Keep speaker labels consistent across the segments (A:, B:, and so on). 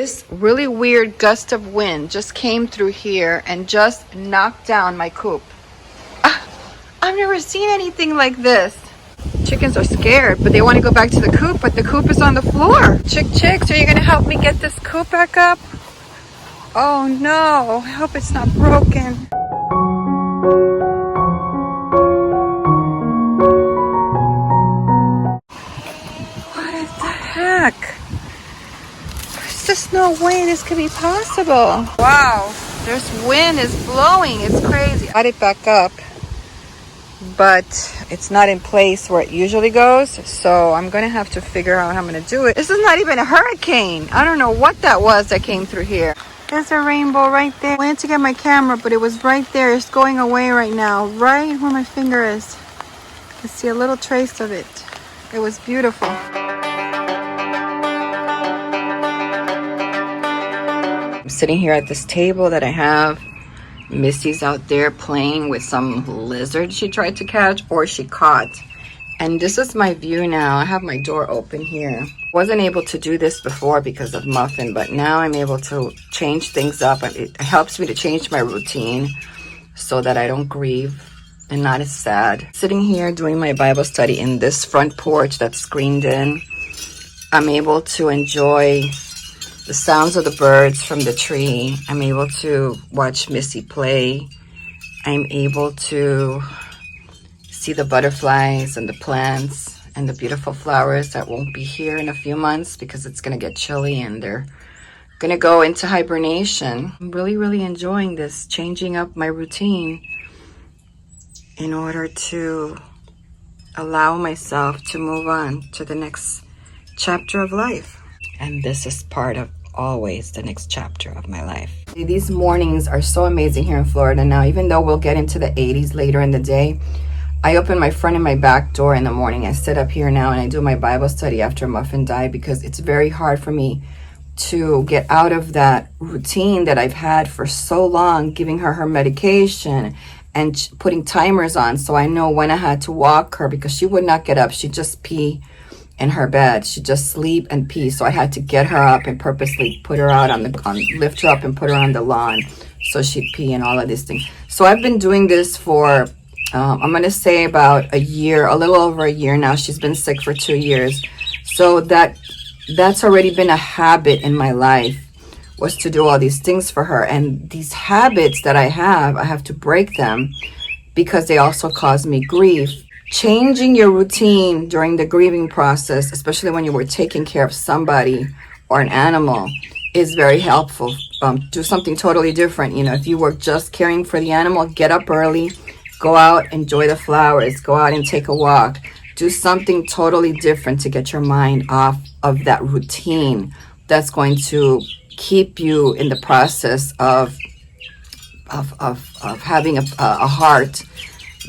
A: This really weird gust of wind just came through here and just knocked down my coop. I've never seen anything like this. Chickens are scared, but they want to go back to the coop, but the coop is on the floor. Chicks, are you going to help me get this coop back up? Oh no, I hope it's not broken. What is the heck? There's just no way this could be possible. Wow, there's wind is blowing. It's crazy. Got it back up, but it's not in place where it usually goes. So I'm going to have to figure out how I'm going to do it. This is not even a hurricane. I don't know what that was that came through here. There's a rainbow right there. I went to get my camera, but it was right there. It's going away right now, right where my finger is. I see a little trace of it. It was beautiful. I'm sitting here at this table that I have. Missy's out there playing with some lizard she tried to catch or she caught. And this is my view now. I have my door open here. Wasn't able to do this before because of Muffin, but now I'm able to change things up. It helps me to change my routine so that I don't grieve and not as sad. Sitting here doing my Bible study in this front porch that's screened in, I'm able to enjoy the sounds of the birds from the tree. I'm able to watch Missy play. I'm able to see the butterflies and the plants and the beautiful flowers that won't be here in a few months because it's going to get chilly and they're going to go into hibernation. I'm really enjoying this, changing up my routine in order to allow myself to move on to the next chapter of life. And this is part of always the next chapter of my life. These mornings are so amazing here in Florida now. Even though we'll get into the 80s later in the day, I open my front and my back door in the morning. I sit up here now and I do my Bible study after Muffin died because it's very hard for me to get out of that routine that I've had for so long, giving her medication and putting timers on so I know when I had to walk her because she would not get up. She'd just pee in her bed. She'd just sleep and pee. So I had to get her up and purposely put her out lift her up and put her on the lawn so she'd pee and all of these things. So I've been doing this for I'm going to say about a year, a little over a year now. She's been sick for 2 years. So that's already been a habit in my life, was to do all these things for her. And these habits that I have to break them because they also cause me grief. Changing your routine during the grieving process, especially when you were taking care of somebody or an animal, is very helpful. Do something totally different. You know, if you were just caring for the animal, get up early. Go out, enjoy the flowers, go out and take a walk. Do something totally different to get your mind off of that routine that's going to keep you in the process of having a heart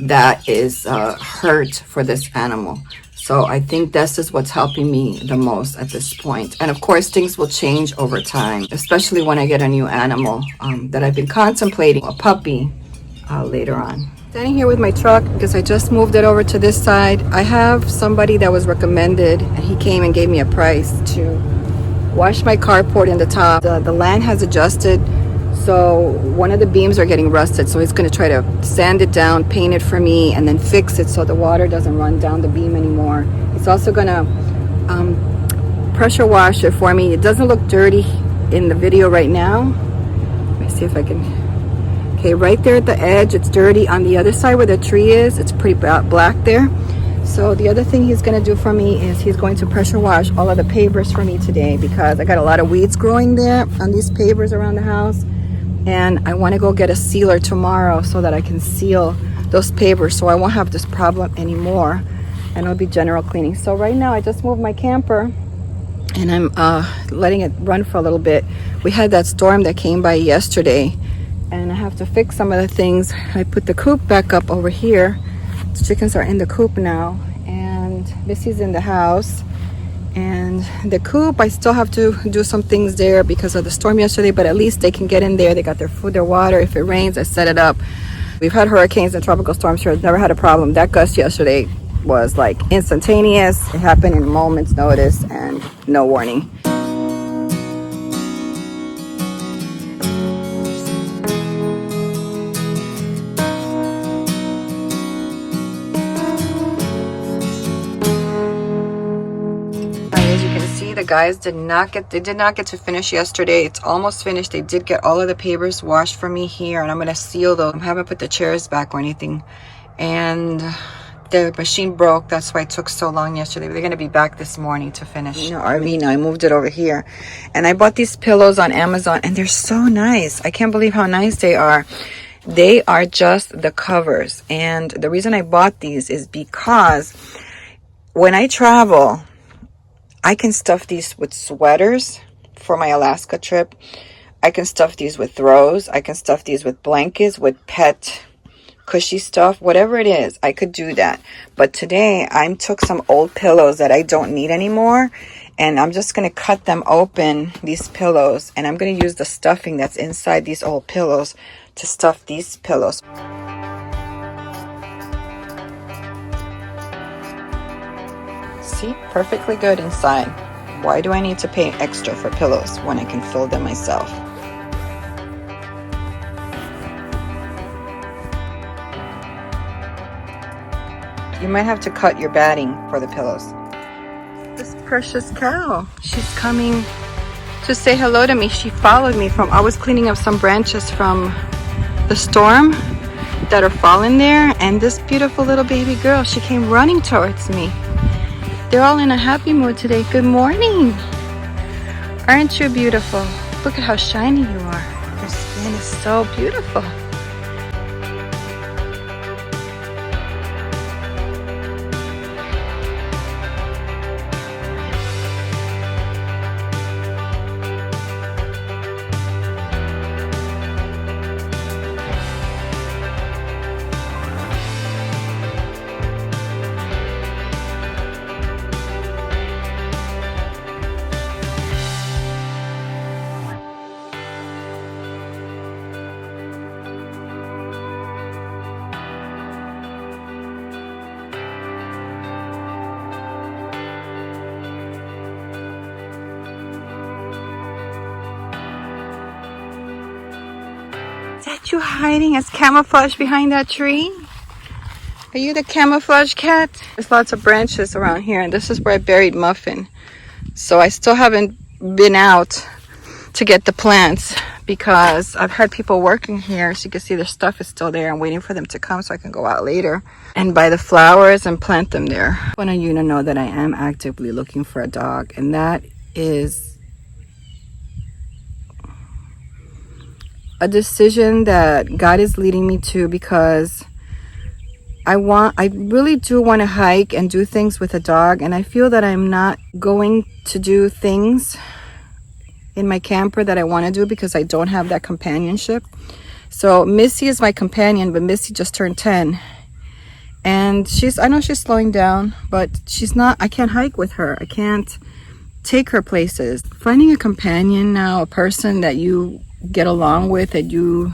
A: that is hurt for this animal. So I think this is what's helping me the most at this point. And of course, things will change over time, especially when I get a new animal that I've been contemplating, a puppy, later on. Standing here with my truck because I just moved it over to this side. I have somebody that was recommended and he came and gave me a price to wash my carport in the top. The land has adjusted, so one of the beams are getting rusted, so he's going to try to sand it down, paint it for me, and then fix it so the water doesn't run down the beam anymore. He's also going to pressure wash it for me. It doesn't look dirty in the video right now. Let me see if I can. Okay, right there at the edge, it's dirty. On the other side where the tree is, it's pretty black there. So the other thing he's going to do for me is he's going to pressure wash all of the pavers for me today because I got a lot of weeds growing there on these pavers around the house. And I want to go get a sealer tomorrow so that I can seal those pavers so I won't have this problem anymore. And it'll be general cleaning. So right now I just moved my camper and I'm letting it run for a little bit. We had that storm that came by yesterday. And I have to fix some of the things. I put the coop back up over here. The chickens are in the coop now. And Missy's in the house. And the coop, I still have to do some things there because of the storm yesterday. But at least they can get in there. They got their food, their water. If it rains, I set it up. We've had hurricanes and tropical storms here. I've never had a problem. That gust yesterday was like instantaneous. It happened in moments notice and no warning. guys did not get to finish yesterday. It's almost finished. They did get all of the papers washed for me here, and I'm gonna seal those. I haven't put the chairs back or anything, and the machine broke. That's why it took so long yesterday. They're gonna be back this morning to finish. RV now. I moved it over here, and I bought these pillows on Amazon, and they're so nice. I can't believe how nice they are. They are just the covers, and the reason I bought these is because when I travel, I can stuff these with sweaters for my Alaska trip. I can stuff these with throws. I can stuff these with blankets, with pet cushy stuff, whatever it is. I could do that. But today I took some old pillows that I don't need anymore, and I'm just going to cut them open, these pillows, and I'm going to use the stuffing that's inside these old pillows to stuff these pillows. See, perfectly good inside. Why do I need to pay extra for pillows when I can fill them myself? You might have to cut your batting for the pillows. This precious cow, she's coming to say hello to me. She followed me I was cleaning up some branches from the storm that are falling there, and this beautiful little baby girl, she came running towards me. They're all in a happy mood today. Good morning. Aren't you beautiful? Look at how shiny you are. Your skin is so beautiful. Is that you hiding as camouflage behind that tree? Are you the camouflage cat? There's lots of branches around here, and this is where I buried Muffin. So I still haven't been out to get the plants because I've had people working here. So you can see their stuff is still there. I'm waiting for them to come so I can go out later and buy the flowers and plant them there. I want you to know that I am actively looking for a dog, and that is a decision that God is leading me to, because I really do want to hike and do things with a dog, and I feel that I'm not going to do things in my camper that I want to do because I don't have that companionship. So Missy is my companion, but Missy just turned 10, and I know she's slowing down, but I can't hike with her. I can't take her places. Finding a companion now, a person that you get along with, that you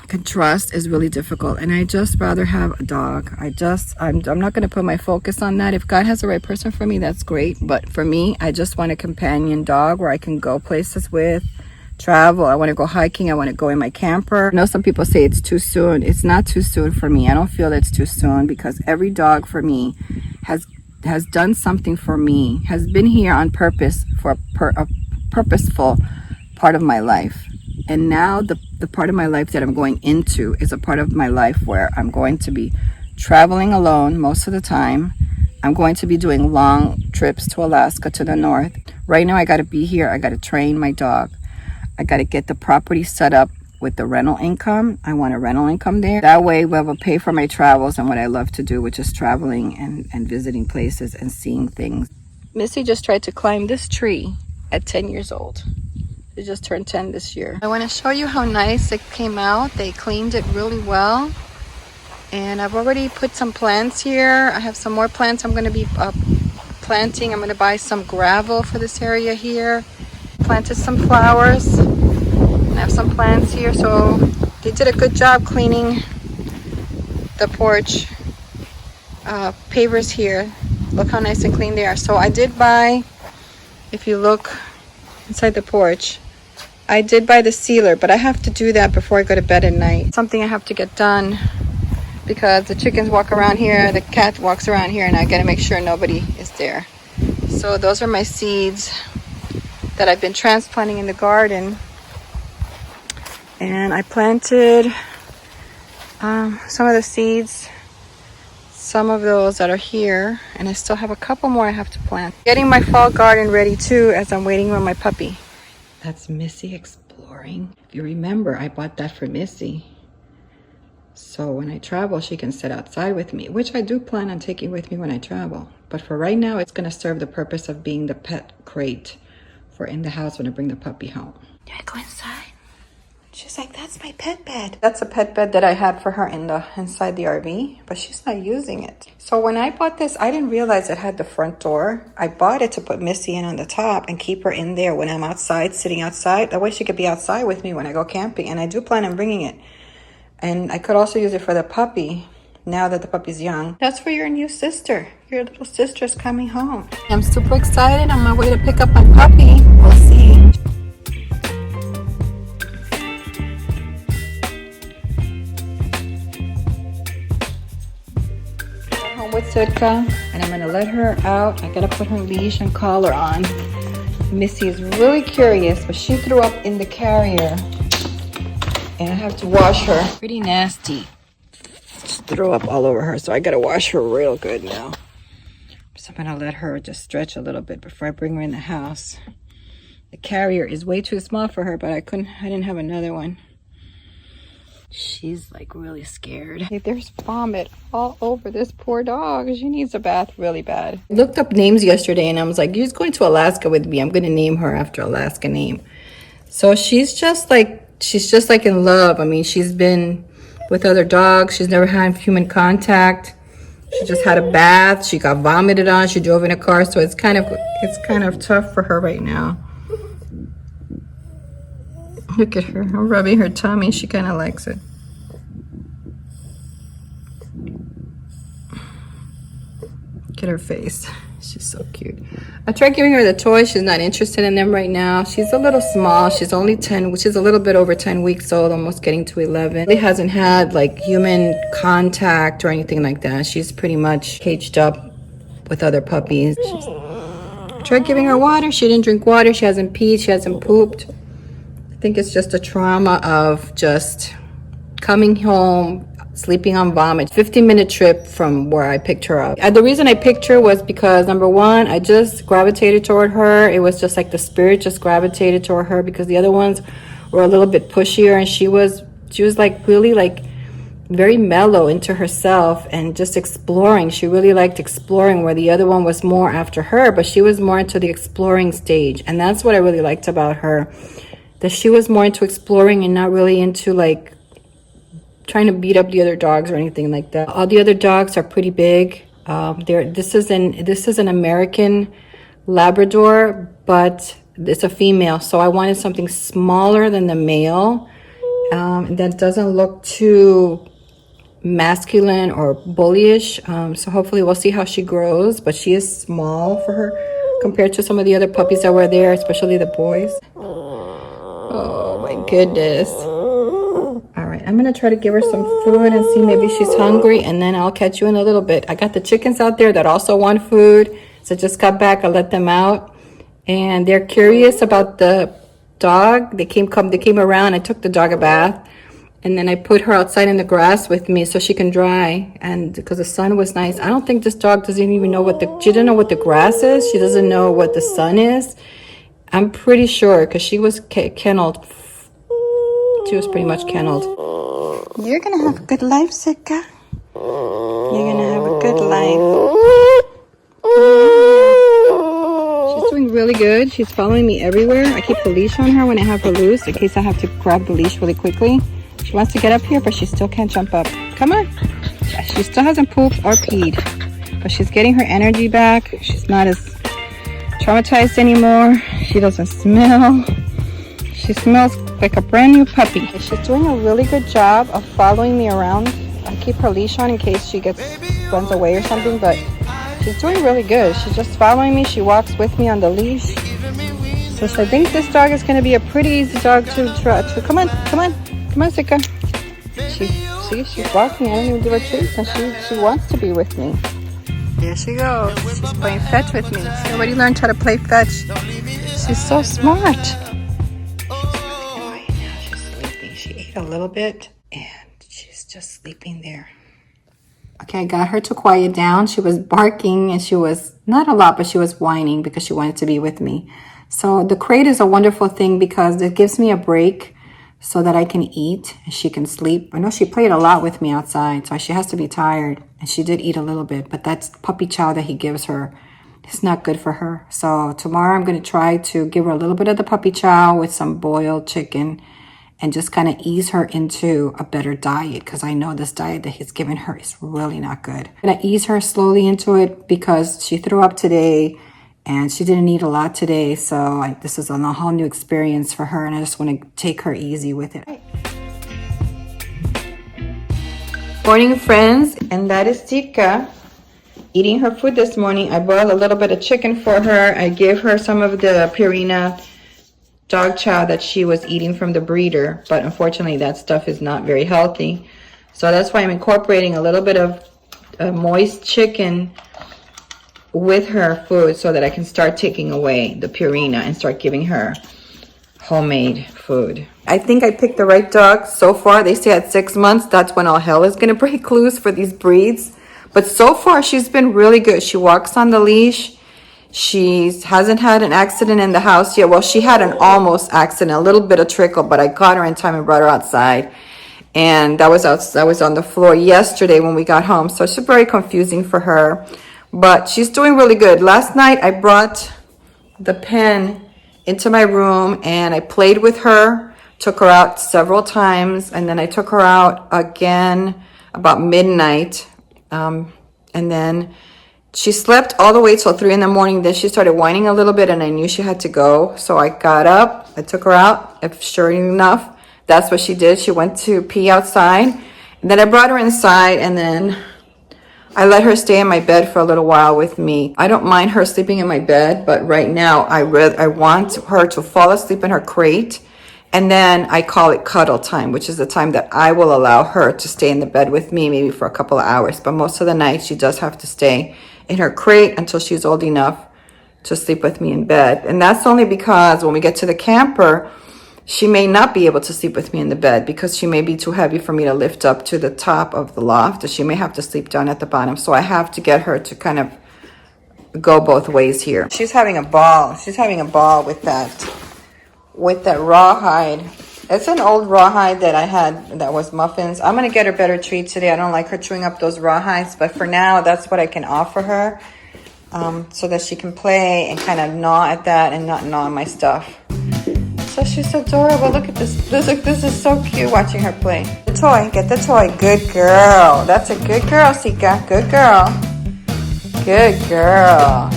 A: can trust, is really difficult, and I just rather have a dog. I'm not going to put my focus on that. If God has the right person for me, that's great, but for me, I just want a companion dog where I can go places with, travel. I want to go hiking. I want to go in my camper. I know some people say it's too soon. It's not too soon for me. I don't feel it's too soon, because every dog for me has done something for me, has been here on purpose for a purposeful part of my life. And now the part of my life that I'm going into is a part of my life where I'm going to be traveling alone most of the time. I'm going to be doing long trips to Alaska, to the north. Right now I got to be here. I got to train my dog. I got to get the property set up with the rental income. I want a rental income there. That way we'll have to pay for my travels and what I love to do, which is traveling and visiting places and seeing things. Missy just tried to climb this tree at 10 years old. She just turned 10 this year. I want to show you how nice it came out. They cleaned it really well. And I've already put some plants here. I have some more plants I'm going to be planting. I'm going to buy some gravel for this area here. Planted some flowers. And I have some plants here. So they did a good job cleaning the porch pavers here. Look how nice and clean they are. So I did buy, if you look inside the porch, I did buy the sealer, but I have to do that before I go to bed at night. Something I have to get done because the chickens walk around here, the cat walks around here, and I gotta make sure nobody is there. So those are my seeds that I've been transplanting in the garden. And I planted some of the seeds, some of those that are here, and I still have a couple more I have to plant. Getting my fall garden ready too as I'm waiting on my puppy. That's Missy exploring. If you remember, I bought that for Missy. So when I travel, she can sit outside with me, which I do plan on taking with me when I travel. But for right now, it's gonna serve the purpose of being the pet crate for in the house when I bring the puppy home. Do I go inside? She's like, that's my pet bed. That's a pet bed that I had for her inside the RV, but she's not using it. So when I bought this, I didn't realize it had the front door. I bought it to put Missy in on the top and keep her in there when I'm outside, sitting outside. That way she could be outside with me when I go camping. And I do plan on bringing it. And I could also use it for the puppy now that the puppy's young. That's for your new sister. Your little sister's coming home. I'm super excited on my way to pick up my puppy. We'll see. With Sitka, and I'm gonna let her out. I gotta put her leash and collar on. Missy is really curious, but she threw up in the carrier and I have to wash her. Pretty nasty. Just threw up all over her, so I gotta wash her real good now. So I'm gonna let her just stretch a little bit before I bring her in the house. The carrier is way too small for her, but I didn't have another one. She's like really scared. Hey, there's vomit all over this poor dog. She needs a bath really bad. I looked up names yesterday and I was like, you're going to Alaska with me. I'm going to name her after Alaska name. So she's just like in love. I mean, she's been with other dogs. She's never had human contact. She just had a bath. She got vomited on. She drove in a car. So it's kind of tough for her right now. Look at her. I'm rubbing her tummy. She kind of likes it. Look at her face. She's so cute. I tried giving her the toys. She's not interested in them right now. She's a little small. She's only 10, which is a little bit over 10 weeks old, almost getting to 11. She hasn't had like human contact or anything like that. She's pretty much caged up with other puppies. I tried giving her water. She didn't drink water. She hasn't peed. She hasn't pooped. I think it's just a trauma of just coming home, sleeping on vomit. 15-minute trip from where I picked her up. The reason I picked her was because, number one, I just gravitated toward her. It was just like the spirit just gravitated toward her because the other ones were a little bit pushier, and she was like really like very mellow into herself and just exploring. She really liked exploring, where the other one was more after her, but she was more into the exploring stage. And that's what I really liked about her. That she was more into exploring and not really into like trying to beat up the other dogs or anything like that. All the other dogs are pretty big. This is an American Labrador, but it's a female. So I wanted something smaller than the male that doesn't look too masculine or bullyish. So hopefully we'll see how she grows, but she is small for her compared to some of the other puppies that were there, especially the boys. Oh my goodness. All right, I'm gonna try to give her some food and see maybe she's hungry, and then I'll catch you in a little bit. I got the chickens out there that also want food, so just got back. I let them out and they're curious about the dog. They came around. I took the dog a bath, and then I put her outside in the grass with me so she can dry, and because the sun was nice. I don't think this dog doesn't even know she doesn't know what the grass is. She doesn't know what the sun is. I'm pretty sure, because she was kennelled. She was pretty much kennelled. You're going to have a good life, Sitka. You're going to have a good life. She's doing really good. She's following me everywhere. I keep the leash on her when I have her loose, in case I have to grab the leash really quickly. She wants to get up here, but she still can't jump up. Come on. She still hasn't pooped or peed, but she's getting her energy back. She's not as traumatized anymore. She doesn't smell. She smells like a brand new puppy. She's doing a really good job of following me around. I keep her leash on in case she runs away or something, but she's doing really good. She's just following me. She walks with me on the leash. So I think this dog is going to be a pretty easy dog to try. Come on, Sitka. She's walking. I don't even give her treats, and she wants to be with me. There she goes. She's playing fetch with me. She already learned how to play fetch. She's so smart. She's quiet now. She's sleeping. She ate a little bit and she's just sleeping there. Okay, I got her to quiet down. She was barking and she was, not a lot, but she was whining because she wanted to be with me. So the crate is a wonderful thing because it gives me a break so that I can eat and she can sleep. I know she played a lot with me outside, so she has to be tired. And she did eat a little bit, but that's puppy chow that he gives her. It's not good for her. So tomorrow I'm going to try to give her a little bit of the puppy chow with some boiled chicken and just kind of ease her into a better diet because I know this diet that he's giving her is really not good. I'm going to ease her slowly into it because she threw up today and she didn't eat a lot today. So this is a whole new experience for her and I just want to take her easy with it. Morning, friends, and that is Sitka eating her food this morning. I boiled a little bit of chicken for her. I gave her some of the Purina dog chow that she was eating from the breeder, but unfortunately that stuff is not very healthy. So that's why I'm incorporating a little bit of moist chicken with her food so that I can start taking away the Purina and start giving her homemade food. I think I picked the right dog so far. They say at 6 months, that's when all hell is going to break loose for these breeds. But so far, she's been really good. She walks on the leash. She hasn't had an accident in the house yet. Well, she had an almost accident, a little bit of trickle, but I caught her in time and brought her outside. And that was on the floor yesterday when we got home. So it's very confusing for her. But she's doing really good. Last night, I brought the pen into my room and I played with her, took her out several times, and then I took her out again about midnight. And then she slept all the way till 3 in the morning. Then she started whining a little bit and I knew she had to go. So I got up, I took her out. If sure enough, that's what she did. She went to pee outside. And then I brought her inside and then I let her stay in my bed for a little while with me. I don't mind her sleeping in my bed, but right now I want her to fall asleep in her crate. And then I call it cuddle time, which is the time that I will allow her to stay in the bed with me, maybe for a couple of hours. But most of the night, she does have to stay in her crate until she's old enough to sleep with me in bed. And that's only because when we get to the camper, she may not be able to sleep with me in the bed because she may be too heavy for me to lift up to the top of the loft. She may have to sleep down at the bottom. So I have to get her to kind of go both ways here. She's having a ball. She's having a ball with that rawhide. It's an old rawhide that I had that was muffins. I'm going to get her better treats today. I don't like her chewing up those rawhides, but for now, that's what I can offer her so that she can play and kind of gnaw at that and not gnaw my stuff. So she's adorable. Look at this. This is so cute watching her play. The toy. Get the toy. Good girl. That's a good girl, Sitka. Good girl. Good girl.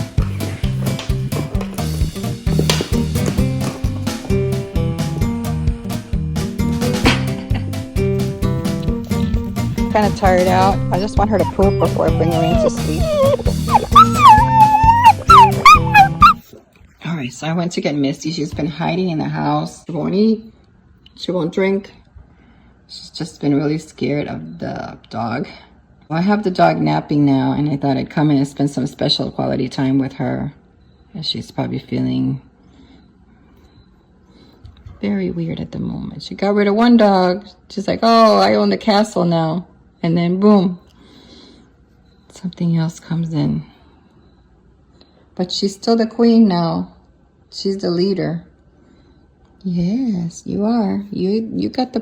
A: Kind of tired out. I just want her to poop before I bring her in to sleep. All right, so I went to get Misty. She's been hiding in the house. She won't eat. She won't drink. She's just been really scared of the dog. Well, I have the dog napping now, and I thought I'd come in and spend some special quality time with her. And she's probably feeling very weird at the moment. She got rid of one dog. She's like, oh, I own the castle now. And then boom, something else comes in. But she's still the queen now. She's the leader. Yes, you are. You got the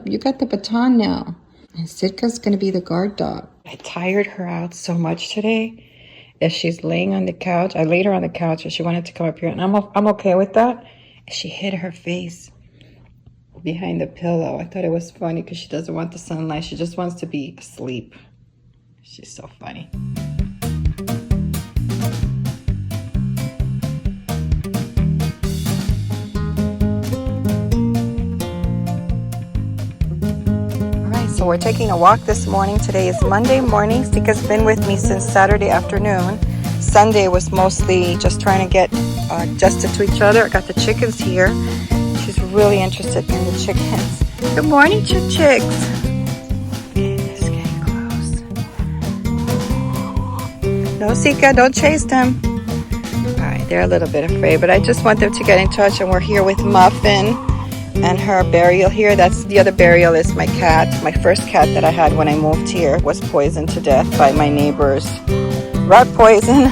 A: baton now. And Sitka's gonna be the guard dog. I tired her out so much today. As she's laying on the couch, I laid her on the couch and she wanted to come up here, and I'm okay with that. And she hid her face behind the pillow. I thought it was funny because she doesn't want the sunlight. She just wants to be asleep. She's so funny. All right, so we're taking a walk this morning. Today is Monday morning. Sitka's been with me since Saturday afternoon. Sunday was mostly just trying to get adjusted to each other. I got the chickens here. She's really interested in the chickens. Good morning, chicks. It is getting close. No, Sitka, don't chase them. All right, they're a little bit afraid, but I just want them to get in touch, and we're here with Muffin and her burial here. That's the other burial is my cat. My first cat that I had when I moved here was poisoned to death by my neighbor's rat poison.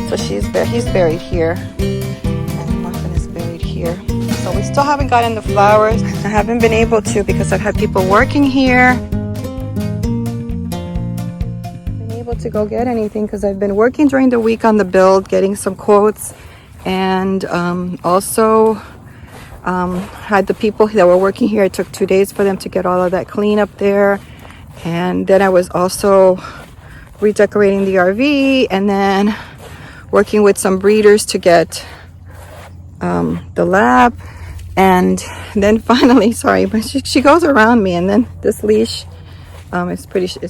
A: So he's buried here, and Muffin is buried here. So we still haven't gotten the flowers. I haven't been able to because I've had people working here. To go get anything because I've been working during the week on the build, getting some quotes, and also had the people that were working here. It took 2 days for them to get all of that clean up there, and then I was also redecorating the RV, and then working with some breeders to get the lab, and then finally, sorry, but she goes around me, and then this leash it's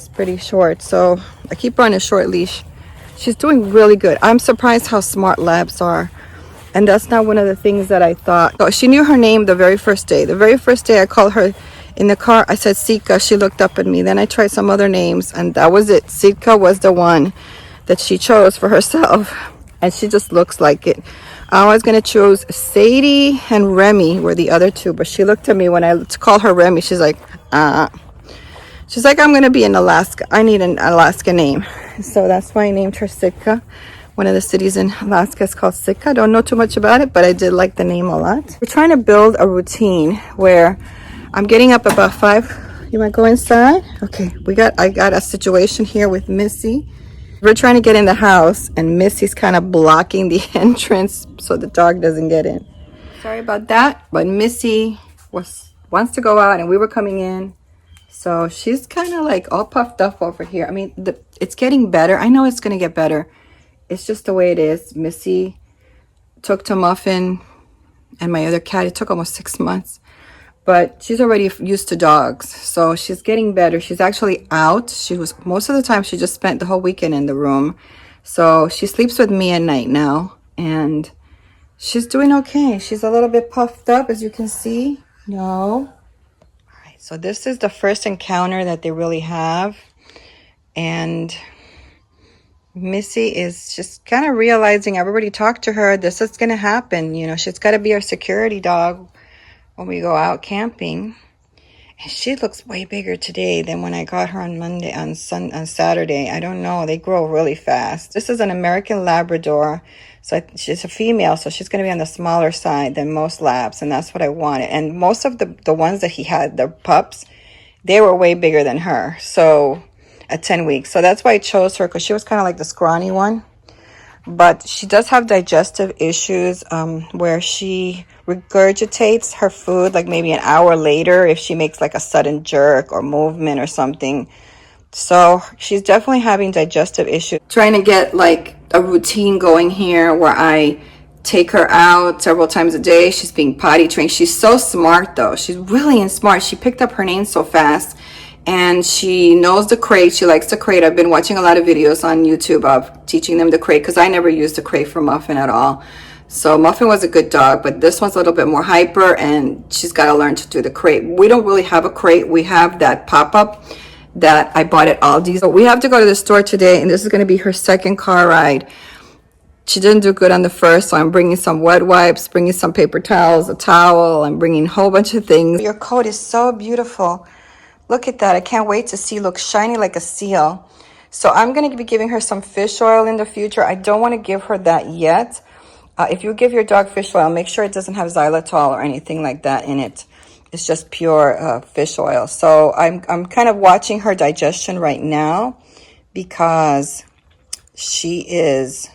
A: pretty short, so I keep her on a short leash. She's doing really good. I'm surprised how smart labs are, and that's not one of the things that I thought. Oh, she knew her name the very first day. The very first day I called her in the car, I said Sitka. She looked up at me. Then I tried some other names, and that was it. Sitka was the one that she chose for herself, and she just looks like it. I was going to choose Sadie and Remy were the other two, but she looked at me when I called her Remy. She's like, She's like, I'm going to be in Alaska. I need an Alaska name. So that's why I named her Sitka. One of the cities in Alaska is called Sitka. I don't know too much about it, but I did like the name a lot. We're trying to build a routine where I'm getting up about 5. You want to go inside? Okay, I got a situation here with Missy. We're trying to get in the house, and Missy's kind of blocking the entrance so the dog doesn't get in. Sorry about that, but Missy wants to go out, and we were coming in. So she's kind of like all puffed up over here. I mean, it's getting better. I know it's going to get better. It's just the way it is. Missy took to Muffin and my other cat. It took almost 6 months. But she's already used to dogs. So she's getting better. She's actually out. Most of the time, she just spent the whole weekend in the room. So she sleeps with me at night now. And she's doing okay. She's a little bit puffed up, as you can see. No. So this is the first encounter that they really have, and Missy is just kind of realizing, I've already talked to her, this is going to happen. You know, she's got to be our security dog when we go out camping. And she looks way bigger today than when I got her on Saturday. I don't know, they grow really fast. This is an American Labrador. So she's a female, so she's going to be on the smaller side than most labs, and that's what I wanted. And most of the ones that he had, the pups, they were way bigger than her, so at 10 weeks. So that's why I chose her, because she was kind of like the scrawny one. But she does have digestive issues where she regurgitates her food like maybe an hour later if she makes like a sudden jerk or movement or something. So she's definitely having digestive issues. Trying to get like a routine going here where I take her out several times a day. She's being potty trained. She's so smart though. She's really smart. She picked up her name so fast, and she knows the crate. She likes the crate. I've been watching a lot of videos on YouTube of teaching them the crate, because I never used the crate for Muffin at all. So Muffin was a good dog, but this one's a little bit more hyper, and she's got to learn to do the crate. We don't really have a crate. We have that pop-up that I bought at Aldi's. So we have to go to the store today, and this is going to be her second car ride. She didn't do good on the first, so I'm bringing some wet wipes, bringing some paper towels, a towel. I'm bringing a whole bunch of things. Your coat is so beautiful. Look at that. I can't wait to see. Look shiny like a seal. So I'm going to be giving her some fish oil in the future. I don't want to give her that yet. If you give your dog fish oil, make sure it doesn't have xylitol or anything like that in it. It's just pure fish oil. So I'm kind of watching her digestion right now, because she is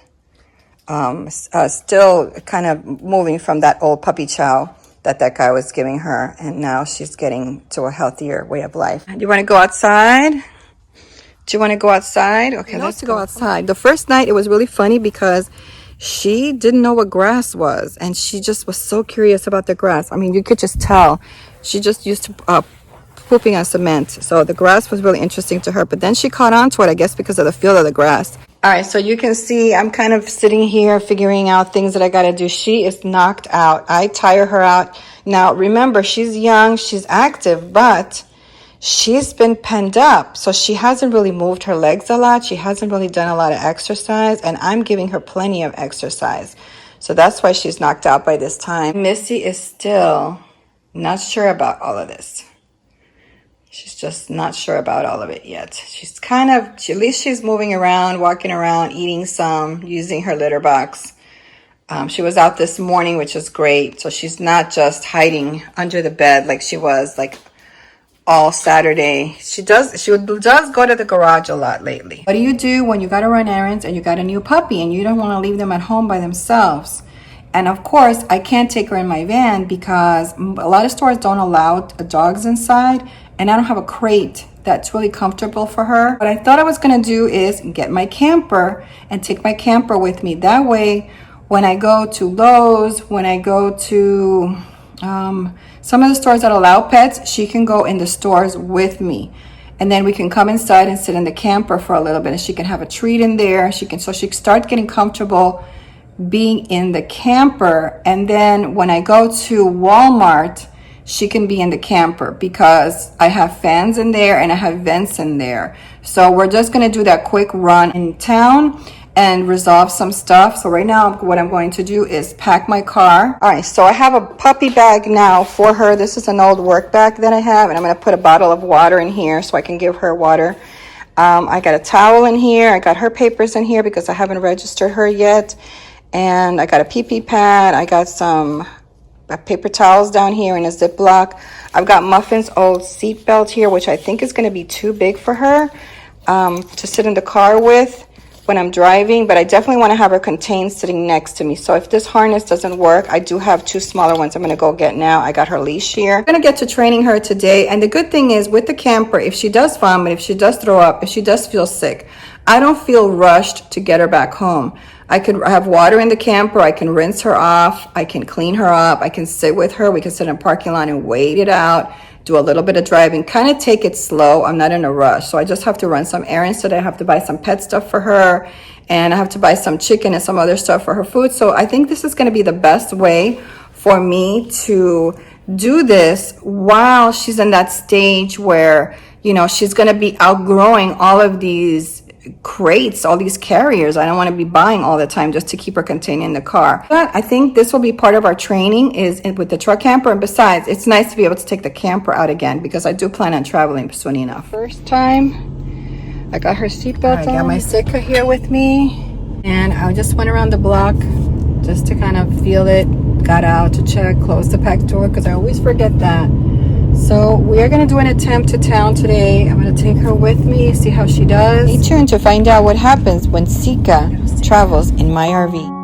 A: still kind of moving from that old puppy chow that guy was giving her, and now she's getting to a healthier way of life. Do you want to go outside? Do you want to go outside? Okay, let's go outside. The first night it was really funny because she didn't know what grass was, and she just was so curious about the grass. I mean, you could just tell. She just used to pooping on cement, so the grass was really interesting to her, but then she caught on to it, I guess, because of the feel of the grass. All right, so you can see I'm kind of sitting here figuring out things that I got to do. She is knocked out. I tire her out. Now, remember, she's young, she's active, but she's been penned up. So she hasn't really moved her legs a lot. She hasn't really done a lot of exercise, and I'm giving her plenty of exercise. So that's why she's knocked out by this time. Missy is still not sure about all of this. She's just not sure about all of it yet. She's kind of, at least she's moving around, walking around, eating some, using her litter box. She was out this morning, which is great. So she's not just hiding under the bed like she was like all Saturday. She does go to the garage a lot lately. What do you do when you got to run errands and you got a new puppy and you don't want to leave them at home by themselves? And of course, I can't take her in my van because a lot of stores don't allow dogs inside, and I don't have a crate that's really comfortable for her. What I thought I was gonna do is get my camper and take my camper with me. That way, when I go to Lowe's, when I go to some of the stores that allow pets, she can go in the stores with me. And then we can come inside and sit in the camper for a little bit, and she can have a treat in there. She can start getting comfortable being in the camper. And then when I go to Walmart, she can be in the camper because I have fans in there and I have vents in there. So we're just going to do that quick run in town and resolve some stuff. So right now what I'm going to do is pack my car. All right, so I have a puppy bag now for her. This is an old work bag that I have, and I'm going to put a bottle of water in here so I can give her water. I got a towel in here. I got her papers in here because I haven't registered her yet. And I got a pee-pee pad. I got some paper towels down here in a Ziploc. I've got Muffin's old seat belt here, which I think is going to be too big for her to sit in the car with when I'm driving, but I definitely want to have her contained sitting next to me. So if this harness doesn't work, I do have two smaller ones I'm going to go get now. I got her leash here. I'm going to get to training her today, and the good thing is with the camper, if she does vomit, if she does throw up, if she does feel sick, I don't feel rushed to get her back home. I could have water in the camper. I can rinse her off. I can clean her up. I can sit with her. We can sit in a parking lot and wait it out, do a little bit of driving, kind of take it slow. I'm not in a rush. So I just have to run some errands today. I have to buy some pet stuff for her, and I have to buy some chicken and some other stuff for her food. So I think this is going to be the best way for me to do this while she's in that stage where, you know, she's going to be outgrowing all of these crates, all these carriers. I don't want to be buying all the time just to keep her contained in the car. But I think this will be part of our training is with the truck camper. And besides, it's nice to be able to take the camper out again because I do plan on traveling soon enough. First time, I got her seatbelt on. I got my Sitka here with me, and I just went around the block just to kind of feel it. Got out to check, closed the back door because I always forget that. So we are going to do an attempt to town today. I'm going to take her with me, see how she does. Stay tuned to find out what happens when Sitka travels in my RV.